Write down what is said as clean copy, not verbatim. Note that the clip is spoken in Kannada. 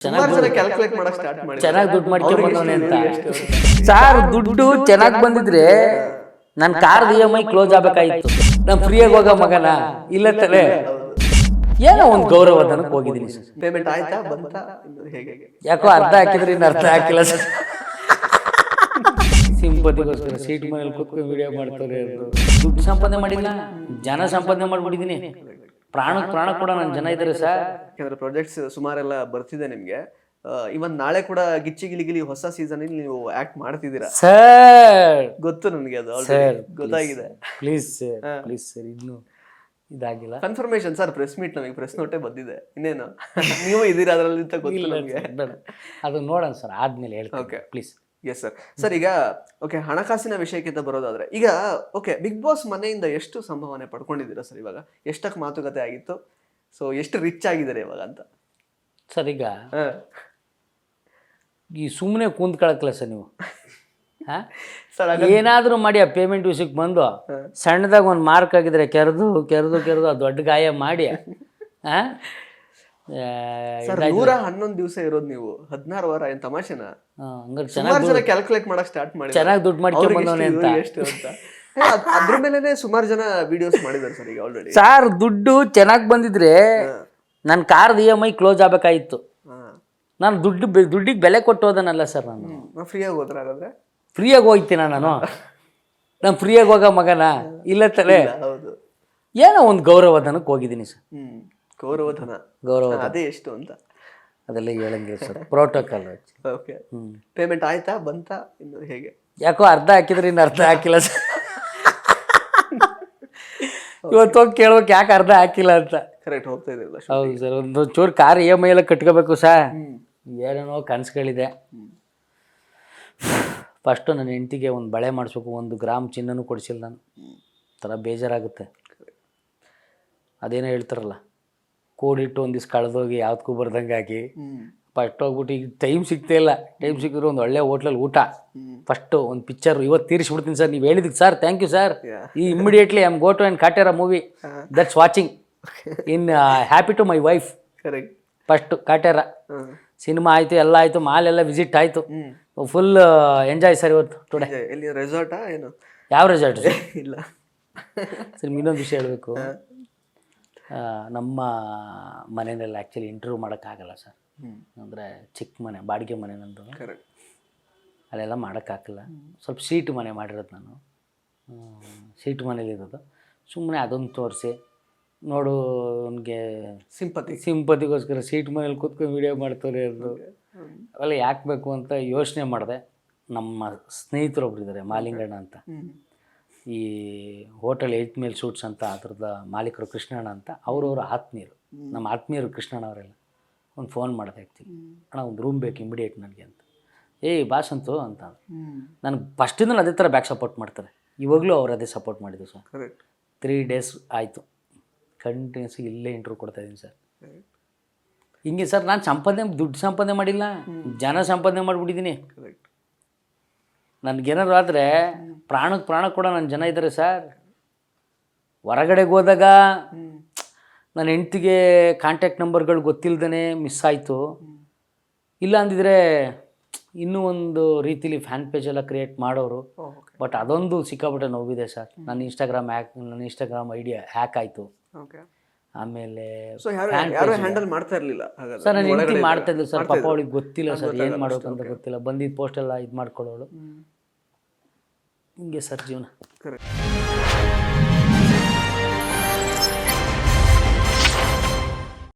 ಚೆನ್ನಾಗಿ ದುಡ್ಡು ಮಾಡ್ಕೊಂಡ್ ಬಂದವನೆ ಅಂತ ಸಾರ್ ದುಡ್ಡು ಚೆನ್ನಾಗಿ ಬಂದಿದ್ರೆ ನನ್ನ ಕಾರ್ EMI ಕ್ಲೋಸ್ ಆಗ್ಬೇಕಾಯ್ತು. ನಾನು ಫ್ರೀಯಾಗಿ ಹೋಗೋ ಮಗನ ಇಲ್ಲ ತಲೆ ಏನೋ ಒಂದು ಗೌರವಧನಕ್ಕೆ ಹೋಗಿದ್ದೀನಿ ಸರ್. ಪೇಮೆಂಟ್ ಆಯ್ತಾ ಬಂತ ಹೇಗೆ? ಯಾಕೋ ಅರ್ಧ ಹಾಕಿದ್ರೆ ಇನ್ನು ಅರ್ಧ ಹಾಕಿಲ್ಲ ಸರ್. ಸಿಂಪತಿಗೋಸ್ಕರ ಸೀಟ್ ಮನೇಲಿ ಕೂತ್ಕೊಂಡು ವಿಡಿಯೋ ಮಾಡ್ತಾರೆ. ದುಡ್ಡು ಸಂಪಾದನೆ ಮಾಡಿಲ್ಲ, ಜನ ಸಂಪಾದನೆ ಮಾಡ್ಬಿಟ್ಟಿದ್ದೀನಿ. ಪ್ರಾಣ ಕೂಡ ನನ್ನ ಜನ ಇದ್ದಾರೆ ಸರ್. ಯಾಕಂದ್ರೆ ಪ್ರಾಜೆಕ್ಟ್ಸ್ ಸುಮಾರೆಲ್ಲ ಬರ್ತಿದೆ ನಿಮ್ಗೆ. ಇವನ್ ನಾಳೆ ಕೂಡ ಗಿಚ್ಚಿ ಗಿಲಿಗಿಲಿ ಹೊಸ ಸೀಸನ್ ಇಲ್ಲಿ ನೀವು ಆಕ್ಟ್ ಮಾಡ್ತಿದ್ದೀರಾ ಸರ್. ಗೊತ್ತು ನನಗೆ, ಅದು ಗೊತ್ತಾಗಿದೆ. ಪ್ಲೀಸ್ ಸರ್ ಇನ್ನು ಇದಾಗಿಲ್ಲ ಕನ್ಫರ್ಮೇಶನ್ ಸರ್. ಪ್ರೆಸ್ ಮೀಟ್ ನಮಗೆ ಪ್ರೆಸ್ ನೋಟೇ ಬಂದಿದೆ, ಇನ್ನೇನು ನೀವು ಇದೀರಾ ಅದರಲ್ಲಿ ಅಂತ ಗೊತ್ತಿಲ್ಲ ನಮಗೆ. ಅದು ನೋಡೋಣ ಸರ್, ಆದ್ಮೇಲೆ ಹೇಳ್ತೀನಿ. Okay please. Yes sir. Sir ಈಗ ಓಕೆ, ಹಣಕಾಸಿನ ವಿಷಯಕ್ಕಿಂತ ಬರೋದಾದ್ರೆ ಈಗ ಓಕೆ, ಬಿಗ್ ಬಾಸ್ ಮನೆಯಿಂದ ಎಷ್ಟು ಸಂಭಾವನೆ ಪಡ್ಕೊಂಡಿದ್ದೀರಾ ಸರ್? ಇವಾಗ ಎಷ್ಟಕ್ಕೆ ಮಾತುಕತೆ ಆಗಿತ್ತು? ಸೊ ಎಷ್ಟು ರಿಚ್ ಆಗಿದ್ದಾರೆ ಇವಾಗ ಅಂತ ಸರ್? ಈಗ ಈ ಸುಮ್ಮನೆ ಕುಂತ್ಕೊಳಕ್ಲ ಸರ್ ನೀವು. ಏನಾದರೂ ಮಾಡಿ ಆ ಪೇಮೆಂಟ್ ವಿಷಯಕ್ಕೆ ಬಂದು ಸಣ್ಣದಾಗ ಒಂದು ಮಾರ್ಕ್ ಆಗಿದ್ರೆ ಕೆರೆದು ಆ ದೊಡ್ಡ ಗಾಯ ಮಾಡಿ 111 ದಿವಸ ಇರೋದು ನೀವು 16 ವಾರ. ಏನ್ ತಮಾಷೆನ? ಚೆನ್ನಾಗಿ ಕ್ಯಾಲ್ಕುಲೇಟ್ ಮಾಡಕ್ ಸ್ಟಾರ್ಟ್ ಮಾಡಿ ಚೆನ್ನಾಗಿ ದುಡ್ಡು ಮಾಡ್ಕೊಂಡ್ ಬಂದವನೆ ಅಂತ. ಎಷ್ಟು ಅಂತ ಅದ್ರ ಮೇಲೆ ಸುಮಾರು ಜನ ವಿಡಿಯೋಸ್ ಮಾಡಿದ್ದಾರೆ ಸರ್ ಈಗ ಆಲ್ರೆಡಿ. ಸಾರ್ ದುಡ್ಡು ಚೆನ್ನಾಗಿ ಬಂದಿದ್ರೆ ನನ್ನ ಕಾರ್ EMI ಕ್ಲೋಸ್ ಆಗ್ಬೇಕಾಯ್ತು. ನಾನು ದುಡ್ಡಿಗೆ ಬೆಲೆ ಕೊಟ್ಟು ಹೋದನಲ್ಲ ಸರ್. ನಾನು ಫ್ರೀಯಾಗಿ ಹೋದ್ರೆ ಫ್ರೀಯಾಗಿ ಹೋಗ್ತೀನ ನಾನು ಫ್ರೀಯಾಗಿ ಹೋಗೋ ಮಗನ ಇಲ್ಲ ತಲೆ ಏನೋ ಒಂದು ಗೌರವಧನಕ್ಕೆ ಹೋಗಿದ್ದೀನಿ ಸರ್. ಗೌರವಧನ ಅದೇ ಎಷ್ಟು ಅಂತ ಅದೆಲ್ಲ ಹೇಳಂಗಿಲ್ಲ ಸರ್, ಪ್ರೋಟೋಕಾಲ್. ಓಕೆ, ಪೇಮೆಂಟ್ ಆಯ್ತಾ ಬಂತ ಇನ್ನು ಹೇಗೆ? ಯಾಕೋ ಅರ್ಧ ಹಾಕಿದ್ರೆ ಇನ್ನು ಅರ್ಧ ಹಾಕಿಲ್ಲ ಸರ್. ಇವತ್ತು ಹೋಗಿ ಕೇಳ್ಬೇಕು ಯಾಕೆ ಅರ್ಧ ಹಾಕಿಲ್ಲ ಅಂತ. ಕರೆಕ್ಟ್, ಹೋಗ್ತಾ ಇದ್ದಿಲ್ಲ. ಹೌದು ಸರ್, ಒಂದು ಚೂರು ಕಾರ್ EMI ಎಲ್ಲ ಕಟ್ಕೋಬೇಕು ಸರ್. ಏನೇನೋ ಕನಸುಗಳಿದೆ. ಫಸ್ಟು ನನ್ನ ಹೆಂಡತಿಗೆ ಒಂದು ಬಳೆ ಮಾಡಿಸ್ಬೇಕು, 1 ಗ್ರಾಮ್ ಚಿನ್ನನೂ ಕೊಡಿಸಿಲ್ಲ ನಾನು. ಥರ ಬೇಜಾರಾಗುತ್ತೆ. ಅದೇನೋ ಹೇಳ್ತಾರಲ್ಲ, ಕೂಡಿಟ್ಟು ಒಂದಿವ್ಸ ಕಳೆದೋಗಿ ಯಾವ್ದಕ್ಕೂ ಬರ್ದಂಗಾಗಿ ಫಸ್ಟ್ ಹೋಗ್ಬಿಟ್ಟು ಈಗ ಟೈಮ್ ಸಿಗ್ತಾ ಇಲ್ಲ. ಟೈಮ್ ಸಿಕ್ಕಿದ್ರು ಒಂದು ಒಳ್ಳೆ ಹೋಟ್ಲಲ್ಲಿ ಊಟ, ಫಸ್ಟು ಒಂದು ಪಿಕ್ಚರ್ ಇವತ್ತು ತೀರಿಸ್ಬಿಡ್ತೀನಿ ಸರ್. ನೀವು ಹೇಳಿದಕ್ಕೆ ಸರ್ ಥ್ಯಾಂಕ್ ಯು ಸರ್. ಈ immediately I am go to and Kaatera movie that's watching in happy to my wife. First Kaatera cinema ಆಯಿತು, ಎಲ್ಲ ಆಯಿತು, ಮಾಲೆಲ್ಲ ವಿಸಿಟ್ ಆಯಿತು, ಫುಲ್ ಎಂಜಾಯ್ ಸರ್ ಇವತ್ತು ಟುಡೇ. ರೆಸಾರ್ಟಾ ಏನು? ಯಾವ ರೆಸಾರ್ಟ್ ಇಲ್ಲ ಸರ್. ಇನ್ನೊಂದು ವಿಷಯ ಹೇಳಬೇಕು, ನಮ್ಮ ಮನೆಯಲ್ಲಿ ಆ್ಯಕ್ಚುಲಿ ಇಂಟರ್ವ್ಯೂ ಮಾಡೋಕ್ಕಾಗಲ್ಲ ಸರ್. ಅಂದರೆ ಚಿಕ್ಕ ಮನೆ, ಬಾಡಿಗೆ ಮನೆ ನಂದು, ಅಲ್ಲೆಲ್ಲ ಮಾಡೋಕ್ಕಾಗಲ್ಲ. ಸ್ವಲ್ಪ ಸೀಟು ಮನೆ ಮಾಡಿರೋದು ನಾನು, ಸೀಟು ಮನೇಲಿರೋದು. ಸುಮ್ಮನೆ ಅದೊಂದು ತೋರಿಸಿ ನೋಡು, ಅವನಿಗೆ ಸಿಂಪತಿಗೋಸ್ಕರ ಸೀಟ್ ಮನೇಲಿ ಕೂತ್ಕೊಂಡು ವಿಡಿಯೋ ಮಾಡ್ತಾರೆ ಅದು ಅವೆಲ್ಲ ಯಾಕೆ ಬೇಕು ಅಂತ ಯೋಚನೆ ಮಾಡಿದೆ. ನಮ್ಮ ಸ್ನೇಹಿತರೊಬ್ರು ಇದ್ದಾರೆ, ಮಾಲಿಂಗಣ್ಣ ಅಂತ, ಈ ಹೋಟೆಲ್ 8 ಮೈಲ್ ಶೂಟ್ಸ್ ಅಂತ, ಅದ್ರದ್ದು ಮಾಲೀಕರು ಕೃಷ್ಣಣ್ಣ ಅಂತ. ಅವ್ರವ್ರ ಆತ್ಮೀಯರು, ನಮ್ಮ ಆತ್ಮೀಯರು ಕೃಷ್ಣಣ್ಣ ಅವರೆಲ್ಲ. ಒಂದು ಫೋನ್ ಮಾಡಿದೆ ಆ್ಯಕ್ಚುಲಿ, ಅಣ್ಣ ಒಂದು ರೂಮ್ ಬೇಕು ಇಮಿಡಿಯೇಟ್ ನನಗೆ ಅಂತ. ಬಾಸ್ ಅಂತೂ ಅಂತ. ನನಗೆ ಫಸ್ಟಿಂದಲೂ ಅದೇ ಥರ ಬ್ಯಾಕ್ ಸಪೋರ್ಟ್ ಮಾಡ್ತಾರೆ, ಇವಾಗಲೂ ಅವ್ರು ಅದೇ ಸಪೋರ್ಟ್ ಮಾಡಿದ್ದು ಸರ್. 3 ಡೇಸ್ ಆಯಿತು ಕಂಟಿನ್ಯೂಸ್ ಇಲ್ಲೇ ಇಂಟರ್ವ್ಯೂ ಕೊಡ್ತಾಯಿದ್ದೀನಿ ಸರ್. ಹಿಂಗೆ ಸರ್, ನಾನು ದುಡ್ಡು ಸಂಪಾದನೆ ಮಾಡಿಲ್ಲ, ಜನ ಸಂಪಾದನೆ ಮಾಡಿಬಿಟ್ಟಿದ್ದೀನಿ. ನನಗೇನಾದ್ರು ಆದರೆ ಪ್ರಾಣ ಕೂಡ ನನ್ನ ಜನ ಇದ್ದಾರೆ ಸರ್. ಹೊರಗಡೆಗೆ ಹೋದಾಗ ನನ್ನ ಹೆಂಡ್ತಿಗೆ ಕಾಂಟ್ಯಾಕ್ಟ್ ನಂಬರ್ಗಳು ಗೊತ್ತಿಲ್ಲದೇ ಮಿಸ್ ಆಯಿತು. ಇಲ್ಲ ಅಂದಿದ್ರೆ ಇನ್ನೂ ಒಂದು ರೀತಿಲಿ ಫ್ಯಾನ್ ಪೇಜ್ ಎಲ್ಲ ಕ್ರಿಯೇಟ್ ಮಾಡೋರು. ಬಟ್ ಅದೊಂದು ಸಿಕ್ಕಾಪಟ್ಟೆ ನೋವಿದೆ ಸರ್. ನನ್ನ ಇನ್ಸ್ಟಾಗ್ರಾಮ್ ಐಡಿ ಹ್ಯಾಕ್ ಆಯಿತು. ಆಮೇಲೆ ಹ್ಯಾಂಡಲ್ ಮಾಡ್ತಾ ಇರಲಿಲ್ಲ ಸರ್, ನಾನು ಹೆಂಡತಿ ಮಾಡ್ತಾ ಇದ್ಲು ಸರ್. ಪಾಪ ಅವಳಿಗೆ ಗೊತ್ತಿಲ್ಲ ಸರ್ ಏನು ಮಾಡೋದು ಅಂತ ಗೊತ್ತಿಲ್ಲ. ಬಂದಿದ್ದ ಪೋಸ್ಟೆಲ್ಲ ಇದು ಮಾಡ್ಕೊಳ್ಳೋಳು. ಹಿಂಗೆ ಸರ್ ಜೀವನ.